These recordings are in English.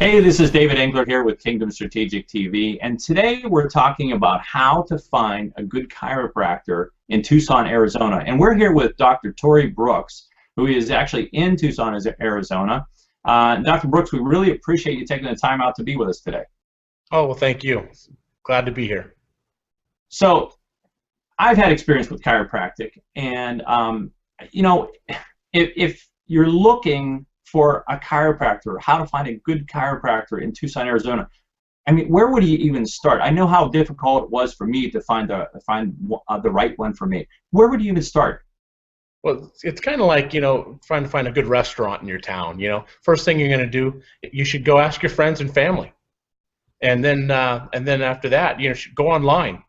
Hey, this is David Engler here with Kingdom Strategic TV, and today we're talking about how to find a good chiropractor in Tucson, Arizona. And we're here with Dr. Tory Brooks, who is actually in Tucson, Arizona. Dr. Brooks, we really appreciate you taking the time out to be with us today. Oh, well, thank you. Glad to be here. So, I've had experience with chiropractic, and you know, if you're looking for a chiropractor, how to find a good chiropractor in Tucson, Arizona, I mean, where would you even start? I know how difficult it was for me to find the right one for me. Where would you even start? Well, it's kind of like, trying to find a good restaurant in your town. First thing you're going to do, you should go ask your friends and family, and then after that, you should go online,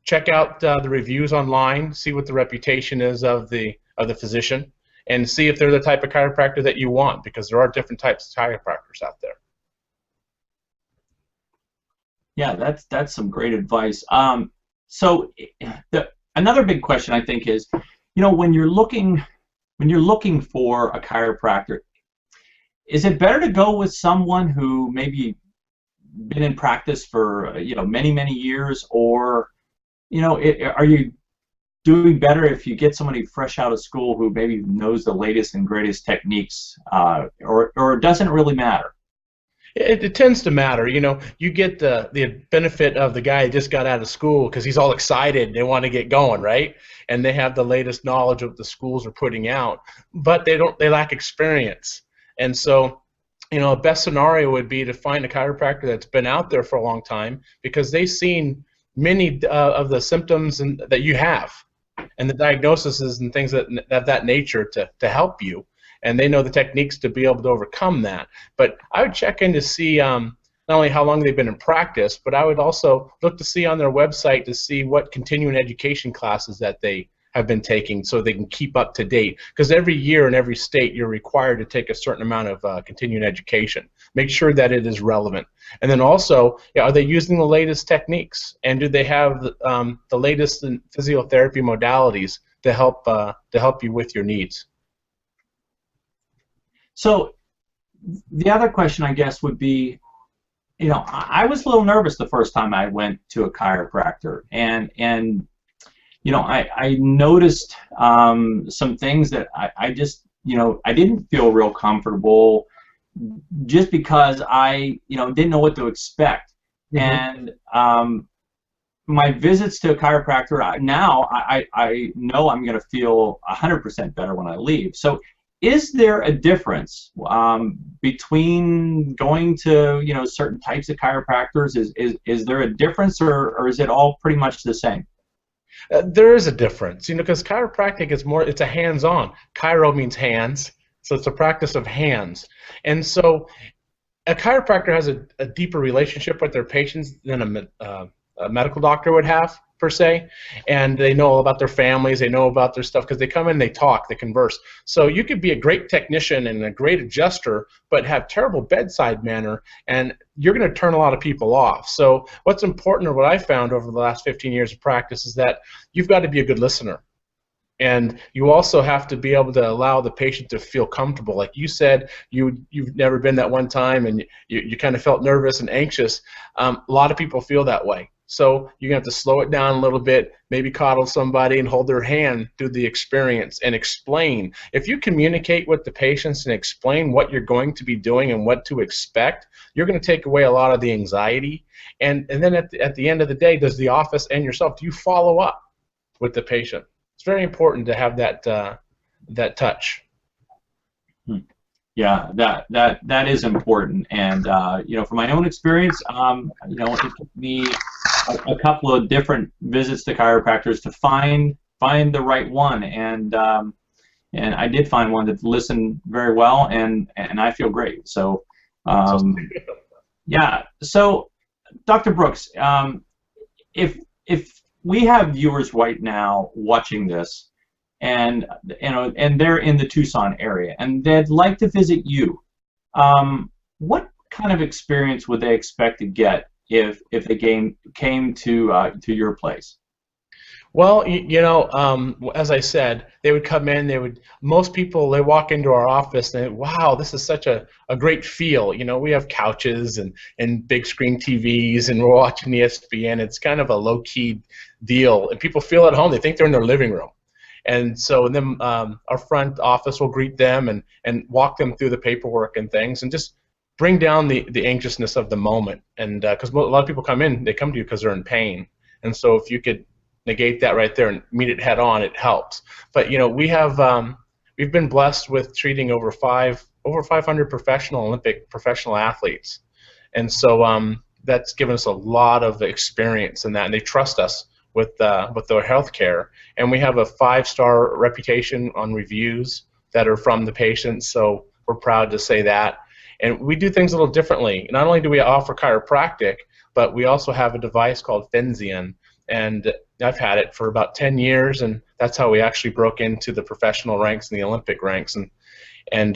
check out the reviews online, see what the reputation is of the physician, and see if they're the type of chiropractor that you want, because there are different types of chiropractors out there. Yeah, that's some great advice. So another big question I think is, when you're looking for a chiropractor, is it better to go with someone who maybe been in practice for many years, or are you doing better if you get somebody fresh out of school who maybe knows the latest and greatest techniques, or it doesn't really matter? It tends to matter. You get the benefit of the guy who just got out of school because he's all excited. They want to get going, right? And they have the latest knowledge of what the schools are putting out, but they lack experience. And so, a best scenario would be to find a chiropractor that's been out there for a long time, because they've seen many of the symptoms that you have, and the diagnoses and things of that nature to help you, and they know the techniques to be able to overcome that. But I would check in to see not only how long they've been in practice, but I would also look to see on their website to see what continuing education classes that they have been taking, so they can keep up to date, because every year in every state you're required to take a certain amount of continuing education. Make sure that it is relevant. And then also, are they using the latest techniques, and do they have the latest in physiotherapy modalities to help you with your needs? So the other question, I guess, would be, I was a little nervous the first time I went to a chiropractor, and I noticed some things that I just, I didn't feel real comfortable, just because I, didn't know what to expect. Mm-hmm. And my visits to a chiropractor, now I know I'm going to feel 100% better when I leave. So is there a difference between going to, certain types of chiropractors? Is there a difference, or is it all pretty much the same? There is a difference, because chiropractic is more, it's a hands-on. Chiro means hands, so it's a practice of hands. And so a chiropractor has a deeper relationship with their patients than a medical doctor would have, per se, and they know all about their families, they know about their stuff, because they come in, they talk, they converse. So you could be a great technician and a great adjuster, but have terrible bedside manner, and you're going to turn a lot of people off. So what's important, or what I found over the last 15 years of practice, is that you've got to be a good listener. And you also have to be able to allow the patient to feel comfortable. Like you said, you've never been that one time, and you kind of felt nervous and anxious. A lot of people feel that way. So you're going to have to slow it down a little bit, maybe coddle somebody and hold their hand through the experience and explain. If you communicate with the patients and explain what you're going to be doing and what to expect, you're going to take away a lot of the anxiety. And then at the end of the day, does the office and yourself, do you follow up with the patient? It's very important to have that touch. Yeah, that is important, and from my own experience, it took me a couple of different visits to chiropractors to find the right one, and I did find one that listened very well, and I feel great. So yeah. So Dr. Brooks, if we have viewers right now watching this, and they're in the Tucson area, and they'd like to visit you, what kind of experience would they expect to get if they came to your place? Well, as I said, they would come in. Most people, they walk into our office and, wow, this is such a great feel. We have couches and big screen TVs, and we're watching ESPN. It's kind of a low key deal, and people feel at home. They think they're in their living room. And so then our front office will greet them and walk them through the paperwork and things, and just bring down the anxiousness of the moment. And because a lot of people come in, they come to you because they're in pain. And so if you could negate that right there and meet it head on, it helps. But we've been blessed with treating over 500 Olympic professional athletes, and so that's given us a lot of experience in that, and they trust us with their health care. And we have a 5-star reputation on reviews that are from the patients, so we're proud to say that. And we do things a little differently. Not only do we offer chiropractic, but we also have a device called Finzian, and I've had it for about 10 years, and that's how we actually broke into the professional ranks and the Olympic ranks. And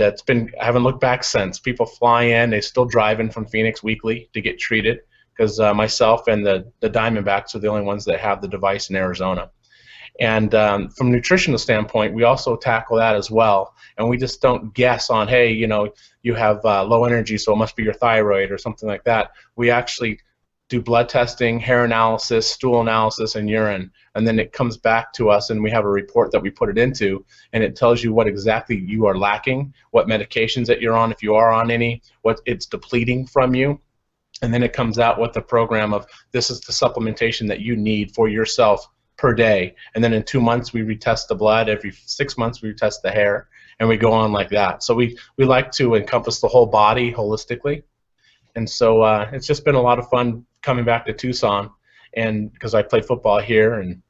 I haven't looked back since. People fly in, they still drive in from Phoenix weekly to get treated, because myself and the Diamondbacks are the only ones that have the device in Arizona. And from a nutritional standpoint, we also tackle that as well. And we just don't guess on, hey, you have low energy, so it must be your thyroid or something like that. We actually do blood testing, hair analysis, stool analysis, and urine, and then it comes back to us, and we have a report that we put it into, and it tells you what exactly you are lacking, what medications that you're on, if you are on any, what it's depleting from you, and then it comes out with a program of, this is the supplementation that you need for yourself per day. And then in 2 months we retest the blood, every 6 months we retest the hair, and we go on like that. So we like to encompass the whole body holistically. And so it's just been a lot of fun coming back to Tucson, and because I play football here, and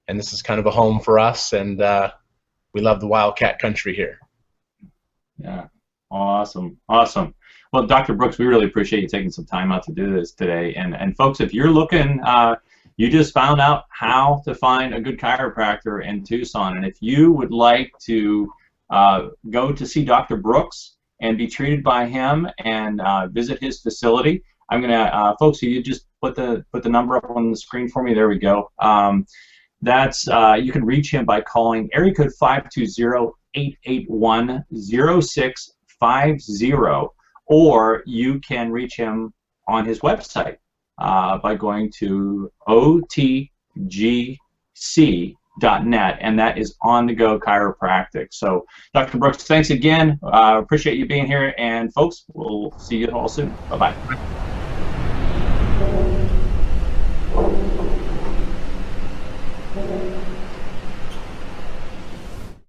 this is kind of a home for us, and we love the Wildcat country here. Yeah, awesome. Well, Dr. Brooks, we really appreciate you taking some time out to do this today. And folks, if you're looking, you just found out how to find a good chiropractor in Tucson, and if you would like to go to see Dr. Brooks and be treated by him and visit his facility, I'm gonna, folks, you just put the number up on the screen for me. There we go. That's you can reach him by calling area code 520-881-0650, or you can reach him on his website by going to otgc.net, and that is On The Go Chiropractic. So, Dr. Brooks, thanks again. Appreciate you being here, and folks, we'll see you all soon. Bye-bye.